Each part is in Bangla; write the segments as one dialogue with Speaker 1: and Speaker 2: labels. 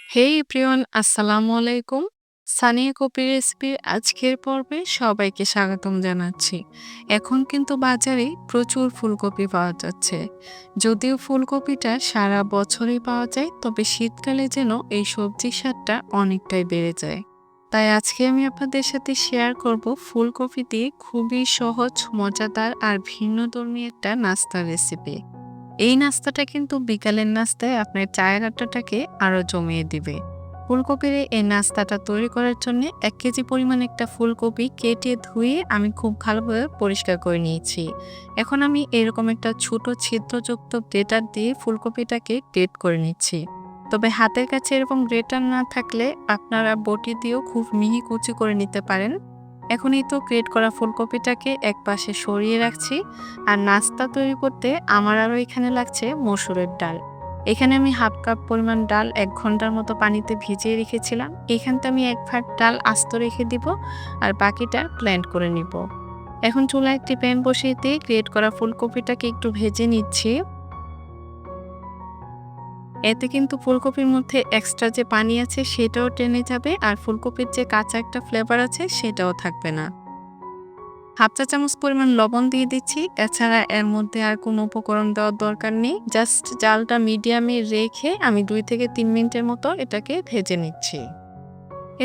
Speaker 1: হেই এভরিওয়ান, আসসালামু আলাইকুম। সানিয়া কপির রেসিপির আজকের পর্বে সবাইকে স্বাগতম জানাচ্ছি। এখন কিন্তু বাজারে প্রচুর ফুলকপি পাওয়া যাচ্ছে। যদিও ফুলকপিটা সারা বছরই পাওয়া যায়, তবে শীতকালে যেন এই সবজির স্বাদটা অনেকটাই বেড়ে যায়। তাই আজকে আমি আপনাদের সাথে শেয়ার করব ফুলকপি দিয়ে খুবই সহজ, মজাদার আর ভিন্নধর্মী একটা নাস্তার রেসিপি। এই নাস্তাটা কিন্তু বিকালের নাস্তায় আপনার চায়ের আড্ডাটাকে আরো জমিয়ে দিবে। ফুলকপির এই নাস্তাটা তৈরি করার জন্য ১ কেজি পরিমাণ একটা ফুলকপি কেটে ধুয়ে আমি খুব ভালোভাবে পরিষ্কার করে নিয়েছি। এখন আমি এরকম একটা ছোট ছিদ্রযুক্ত গ্রেটার দিয়ে ফুলকপিটাকে গ্রেট করে নিচ্ছি। তবে হাতের কাছে এরকম গ্রেটার না থাকলে আপনারা বটি দিয়েও খুব মিহি কুচি করে নিতে পারেন। এখন এই তো গ্রেট করা ফুলকপিটাকে একপাশে সরিয়ে রাখছি। আর নাস্তা তৈরি করতে আমার আরো এখানে লাগছে মসুরের ডাল। এখানে আমি হাফ কাপ পরিমাণ ডাল ১ ঘন্টার মতো পানিতে ভিজিয়ে রেখেছিলাম। এখানটা আমি ১ ভাগ ডাল আস্ত রেখে দিব আর বাকিটা ব্লেন্ড করে নিব। এখন চুলায় একটি প্যান বসিয়ে দিয়ে গ্রেট করা ফুলকপিটাকে একটু ভেজে নিচ্ছি। এতে কিন্তু ফুলকপির মধ্যে এক্সট্রা যে পানি আছে সেটাও টেনে যাবে আর ফুলকপির যে কাঁচা একটা ফ্লেভার আছে সেটাও থাকবে না। হাফ চা চামচ পরিমাণ লবণ দিয়ে দিচ্ছি। এছাড়া এর মধ্যে আর কোনো উপকরণ দেওয়ার দরকার নেই। জাস্ট জালটা মিডিয়ামে রেখে আমি ২ থেকে ৩ মিনিটের মতো এটাকে ভেজে নিচ্ছি।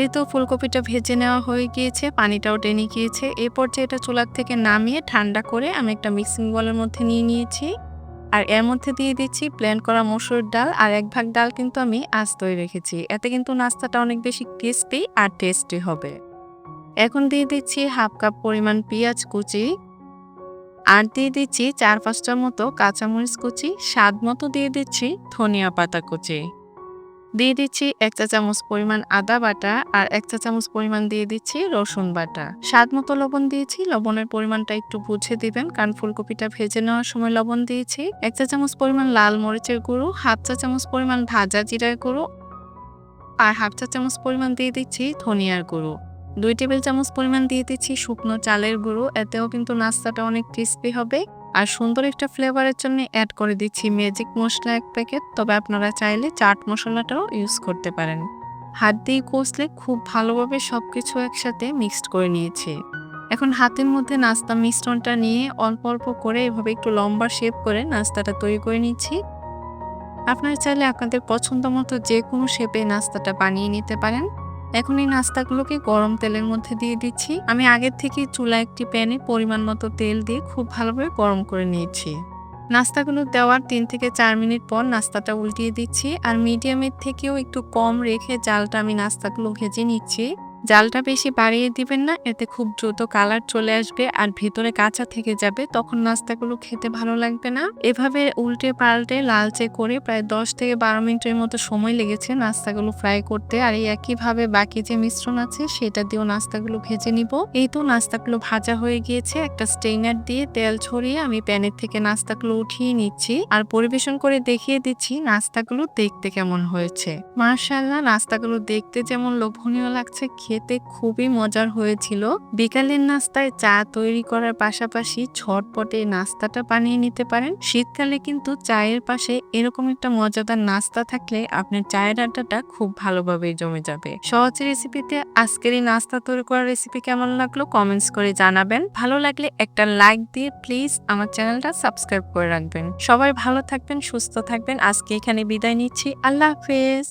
Speaker 1: এই তো ফুলকপিটা ভেজে নেওয়া হয়ে গিয়েছে, পানিটাও টেনে গিয়েছে। এই পর্যায়ে এটা চুলার থেকে নামিয়ে ঠান্ডা করে আমি একটা মিক্সিং বোলের মধ্যে নিয়ে নিয়েছি। আর এর মধ্যে দিয়ে দিচ্ছি ব্লেন্ড করা মসুর ডাল আর ১ ভাগ ডাল কিন্তু আমি আস্তই রেখেছি। এতে কিন্তু নাস্তাটা অনেক বেশি ক্রিস্পি আর টেস্টি হবে। এখন দিয়ে দিচ্ছি হাফ কাপ পরিমাণ পেঁয়াজ কুচি আর দিয়ে দিচ্ছি ৪-৫ টার মতো কাঁচামরিচ কুচি, স্বাদ মতো দিয়ে দিচ্ছি ধনিয়া পাতা কুচি। দিয়ে দিচ্ছি ১ চা চামচ পরিমাণ আদা বাটা আর ১ চা চামচ পরিমাণ দিয়ে দিচ্ছি রসুন বাটা। স্বাদ মতো লবণ দিয়েছি, লবণের পরিমাণটা একটু বুঝে দিবেন কারণ ফুলকপিটা ভেজে নেওয়ার সময় লবণ দিয়েছি। ১ চা চামচ পরিমাণ লাল মরিচের গুঁড়ো, হাফ চা চামচ পরিমাণ ভাজা জিরার গুঁড়ো আর হাফ চা চামচ পরিমাণ দিয়ে দিচ্ছি ধনিয়ার গুঁড়ো। ২ টেবিল চামচ পরিমাণ দিয়ে দিচ্ছি শুকনো চালের গুঁড়ো। এতেও কিন্তু নাস্তাটা অনেক ক্রিস্পি হবে। আর সুন্দর একটা ফ্লেভারের জন্য এড করে দিচ্ছি ম্যাজিক মসলা ১ প্যাকেট। তবে আপনারা চাইলে চাট মসলাটাও ইউজ করতে পারেন। হাত দিয়ে কষলে খুব ভালোভাবে সবকিছু একসাথে মিক্সড করে নিয়েছি। এখন হাতের মধ্যে নাস্তা মিশ্রণটা নিয়ে অল্প অল্প করে এভাবে একটু লম্বা শেপ করে নাস্তাটা তৈরি করে নিচ্ছি। আপনারা চাইলে আপনাদের পছন্দ মতো যেকোনো শেপে নাস্তাটা বানিয়ে নিতে পারেন। এখন এই নাস্তাগুলোকে গরম তেলের মধ্যে দিয়ে দিচ্ছি। আমি আগের থেকেই চুলায় একটি প্যানে পরিমাণ মতো তেল দিয়ে খুব ভালোভাবে গরম করে নিয়েছি। নাস্তাগুলো দেওয়ার ৩ থেকে ৪ মিনিট পর নাস্তাটা উল্টিয়ে দিচ্ছি আর মিডিয়ামের থেকেও একটু কম রেখে জালটা আমি নাস্তাগুলো ভেজে নিচ্ছি। জালটা বেশি বাড়িয়ে দিবেন না, এতে খুব দ্রুত কালার চলে আসবে আর ভেতরে কাঁচা থেকে যাবে, তখন নাস্তাগুলো খেতে ভালো লাগবে না। এভাবে উল্টে পাল্টে লালচে করে প্রায় ১০ থেকে ১২ মিনিটের মতো সময় লেগেছে নাস্তাগুলো ফ্রাই করতে। আর এই একইভাবে বাকি যে মিশ্রণ আছে সেটা দিয়েও নাস্তাগুলো ভেজে নিব। এই তো নাস্তাগুলো ভাজা হয়ে গিয়েছে। একটা স্ট্রেইনার দিয়ে তেল ছড়িয়ে আমি প্যানের থেকে নাস্তাগুলো উঠিয়ে নিচ্ছি আর পরিবেশন করে দেখিয়ে দিচ্ছি নাস্তাগুলো দেখতে কেমন হয়েছে। মাশাআল্লাহ, নাস্তাগুলো দেখতে যেমন লোভনীয় লাগছে, খেতে খুবই মজার হয়েছিল। বিকালের নাস্তায় চা তৈরি করার পাশাপাশি ঝটপটে নাস্তাটা বানিয়ে নিতে পারেন। শীতকালে কিন্তু চায়ের পাশে এরকম একটা মজাদার নাস্তা থাকলে আপনার চায়ের আড্ডাটা খুব ভালোভাবে জমে যাবে। সহজ রেসিপিতে আজকের এই নাস্তা তৈরি করার রেসিপি কেমন লাগলো কমেন্টস করে জানাবেন। ভালো লাগলে একটা লাইক দিয়ে প্লিজ আমার চ্যানেলটা সাবস্ক্রাইব করে রাখবেন। সবাই ভালো থাকবেন, সুস্থ থাকবেন। আজকে এখানে বিদায় নিচ্ছি। আল্লাহ হাফেজ।